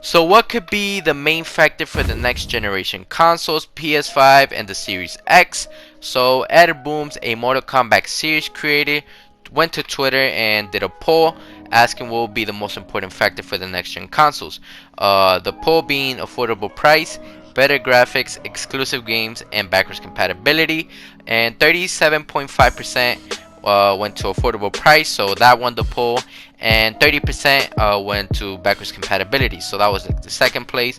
So what could be the main factor for the next generation consoles, PS5 and the Series X? So Ed Booms, a Mortal Kombat series creator, went to Twitter and did a poll asking what will be the most important factor for the next gen consoles. The poll being affordable price, better graphics, exclusive games, and backwards compatibility. And 37.5% went to affordable price, so that won the poll, and 30% went to backwards compatibility, so that was like the second place.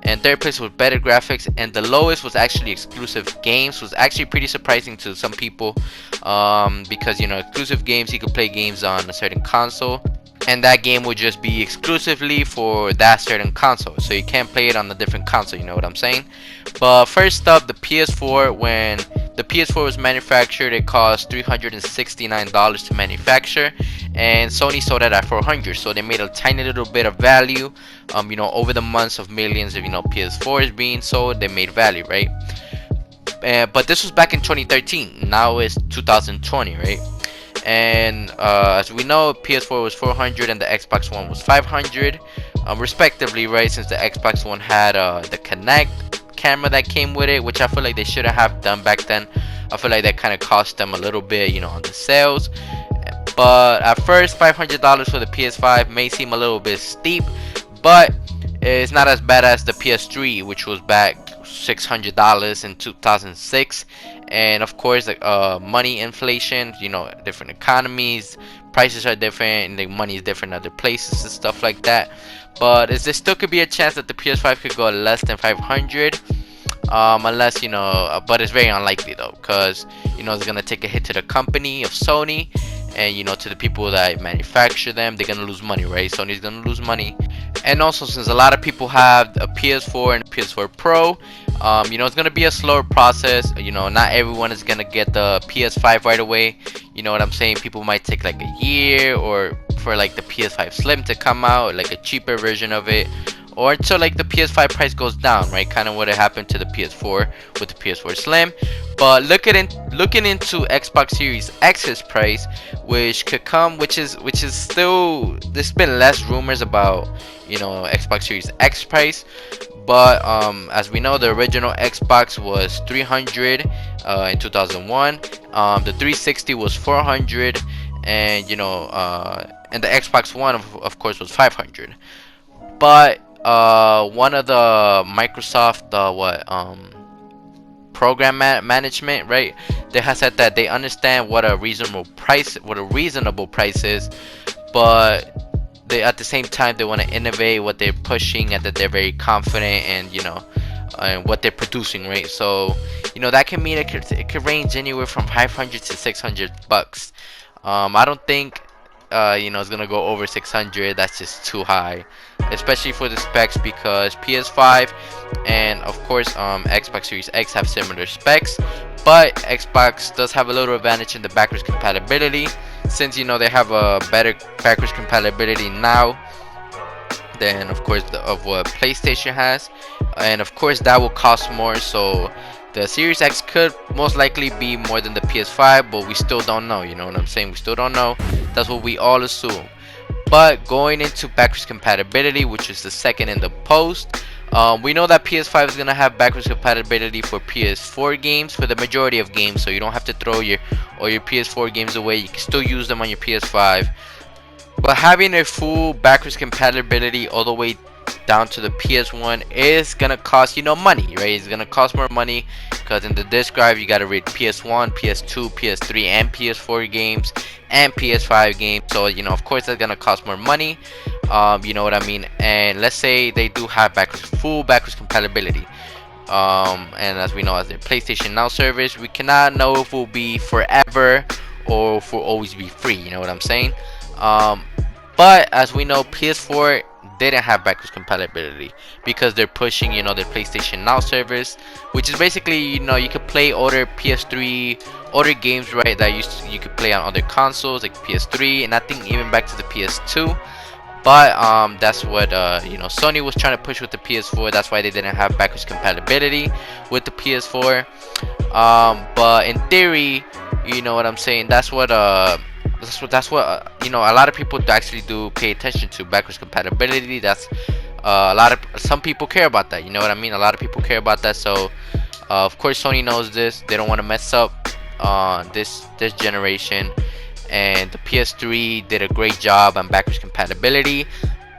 And third place was better graphics, and the lowest was actually exclusive games. Was actually pretty surprising to some people, because exclusive games, you could play games on a certain console, and that game would just be exclusively for that certain console, so you can't play it on a different console, you know what I'm saying? But first up, the PS4. When the PS4 was manufactured, it cost $369 to manufacture, and Sony sold it at $400, so they made a tiny little bit of value. Over the months of millions of PS4s being sold, they made value, right? But this was back in 2013. Now it's 2020, right? And as we know, PS4 was $400 and the Xbox One was $500, respectively, right? Since the Xbox One had the Kinect camera that came with it, which I feel like they should have done back then. I feel like that kind of cost them a little bit, on the sales. But at first, $500 for the PS5 may seem a little bit steep, but it's not as bad as the PS3, which was back $600 in 2006. And of course, money inflation, different economies, prices are different, and the money is different in other places and stuff like that. But there still could be a chance that the PS5 could go less than 500, unless but it's very unlikely though, because it's gonna take a hit to the company of Sony, and to the people that manufacture them. They're gonna lose money, right? Sony's gonna lose money. And also, since a lot of people have a PS4 and a PS4 Pro, it's gonna be a slower process. Not everyone is gonna get the PS5 right away. You know what I'm saying? People might take like a year, or for like the PS5 Slim to come out, like a cheaper version of it, or until like the PS5 price goes down, right? Kind of what happened to the PS4 with the PS4 Slim. But looking into Xbox Series X's price, which could come, which is still, there's been less rumors about Xbox Series X price. But as we know, the original Xbox was $300 in 2001. The 360 was $400, and and the Xbox One of course was $500. But one of the Microsoft program management, right? They have said that they understand what a reasonable price is, but they at the same time they want to innovate what they're pushing, and that they're very confident and and what they're producing, right? So that can mean it could range anywhere from 500 to 600 bucks. I don't think it's gonna go over 600. That's just too high, especially for the specs, because PS5 and of course Xbox Series X have similar specs, but Xbox does have a little advantage in the backwards compatibility, since they have a better backwards compatibility now than of course of what PlayStation has, and of course that will cost more. So the Series X could most likely be more than the PS5, but we still don't know. You know what I'm saying? We still don't know. That's what we all assume. But going into backwards compatibility, which is the second in the post, we know that PS5 is gonna have backwards compatibility for PS4 games, for the majority of games, so you don't have to throw your PS4 games away. You can still use them on your PS5. But having a full backwards compatibility all the way down to the PS1 is gonna cost money, right? It's gonna cost more money, because in the disk drive you gotta read PS1, PS2, PS3, and PS4 games and PS5 games. So of course that's gonna cost more money. You know what I mean? And let's say they do have full backwards compatibility, and as we know, as their PlayStation Now service, we cannot know if it will be forever or if it will always be free. You know what I'm saying? But as we know, PS4 didn't have backwards compatibility, because they're pushing their PlayStation Now service, which is basically you could play older older games, right, that you could play on other consoles like PS3, and I think even back to the PS2. But that's what Sony was trying to push with the PS4. That's why they didn't have backwards compatibility with the PS4. But in theory, you know what I'm saying, that's what a lot of people actually do pay attention to, backwards compatibility. That's some people care about that. You know what I mean? A lot of people care about that. So of course Sony knows this. They don't want to mess up this generation. And the PS3 did a great job on backwards compatibility,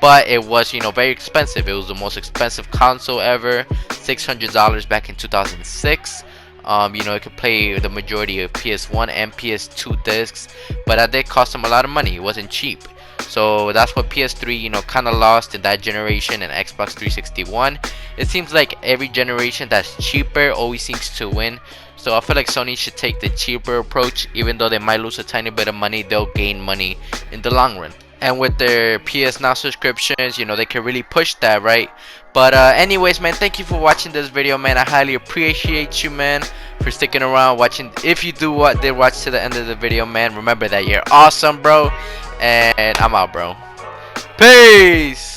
but it was, you know, very expensive. It was the most expensive console ever, $600 back in 2006. You know, it could play the majority of PS1 and PS2 discs, but that did cost them a lot of money. It wasn't cheap. So that's what PS3, you know, kind of lost in that generation, and Xbox 361. It seems like every generation that's cheaper always seems to win. So I feel like Sony should take the cheaper approach. Even though they might lose a tiny bit of money, they'll gain money in the long run. And with their PS Now subscriptions, you know, they can really push that, right? But anyways, man, thank you for watching this video, man. I highly appreciate you, man, for sticking around watching. If you did watch to the end of the video, man, remember that you're awesome, bro. And I'm out, bro. Peace.